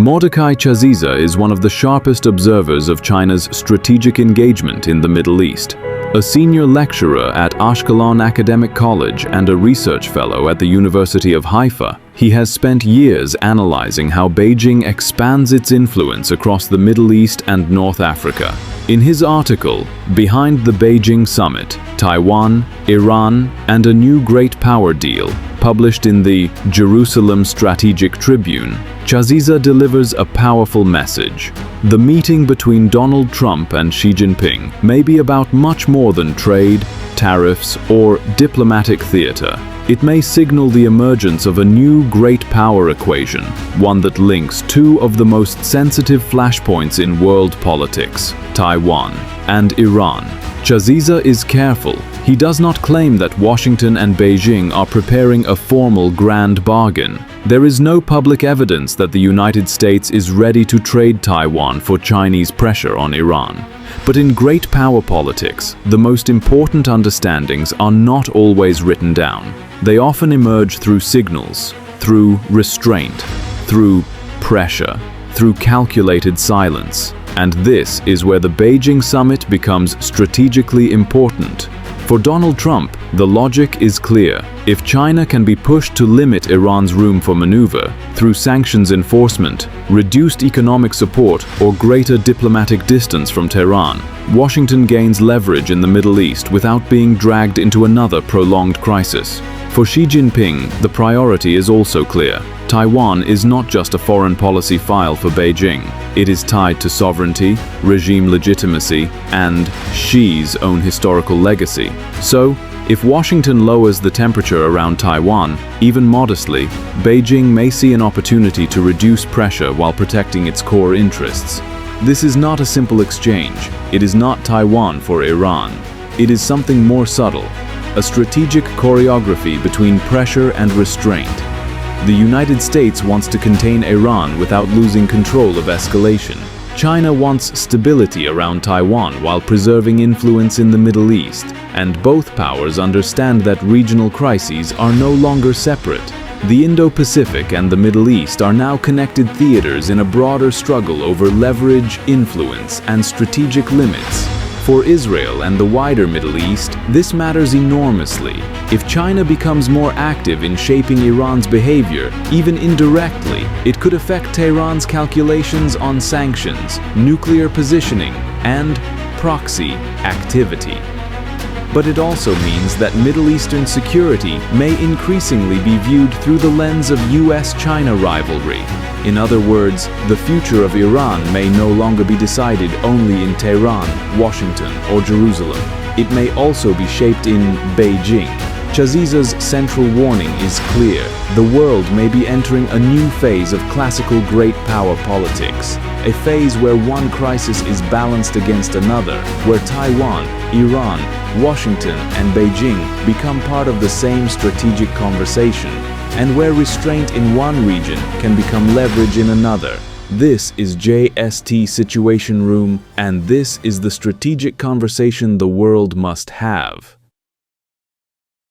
Mordechai Chaziza is one of the sharpest observers of China's strategic engagement in the Middle East. A senior lecturer at Ashkelon Academic College and a research fellow at the University of Haifa, he has spent years analyzing how Beijing expands its influence across the Middle East and North Africa. In his article, Behind the Beijing Summit, Taiwan, Iran, and a New Great Power Deal, published in the Jerusalem Strategic Tribune, Chaziza delivers a powerful message. The meeting between Donald Trump and Xi Jinping may be about much more than trade, tariffs, or diplomatic theater. It may signal the emergence of a new great power equation, one that links two of the most sensitive flashpoints in world politics, Taiwan and Iran. Chaziza is careful. He does not claim that Washington and Beijing are preparing a formal grand bargain. There is no public evidence that the United States is ready to trade Taiwan for Chinese pressure on Iran. But in great power politics, the most important understandings are not always written down. They often emerge through signals, through restraint, through pressure, through calculated silence. And this is where the Beijing summit becomes strategically important. For Donald Trump, the logic is clear. If China can be pushed to limit Iran's room for maneuver through sanctions enforcement, reduced economic support, or greater diplomatic distance from Tehran, Washington gains leverage in the Middle East without being dragged into another prolonged crisis. For Xi Jinping, the priority is also clear. Taiwan is not just a foreign policy file for Beijing. It is tied to sovereignty, regime legitimacy, and Xi's own historical legacy. So, if Washington lowers the temperature around Taiwan, even modestly, Beijing may see an opportunity to reduce pressure while protecting its core interests. This is not a simple exchange. It is not Taiwan for Iran. It is something more subtle, a strategic choreography between pressure and restraint. The United States wants to contain Iran without losing control of escalation. China wants stability around Taiwan while preserving influence in the Middle East, and both powers understand that regional crises are no longer separate. The Indo-Pacific and the Middle East are now connected theaters in a broader struggle over leverage, influence, and strategic limits. For Israel and the wider Middle East, this matters enormously. If China becomes more active in shaping Iran's behavior, even indirectly, it could affect Tehran's calculations on sanctions, nuclear positioning, and proxy activity. But it also means that Middle Eastern security may increasingly be viewed through the lens of US-China rivalry. In other words, the future of Iran may no longer be decided only in Tehran, Washington, or Jerusalem. It may also be shaped in Beijing. Chaziza's central warning is clear. The world may be entering a new phase of classical great power politics, a phase where one crisis is balanced against another, where Taiwan, Iran, Washington, and Beijing become part of the same strategic conversation, and where restraint in one region can become leverage in another. This is JST Situation Room, and this is the strategic conversation the world must have.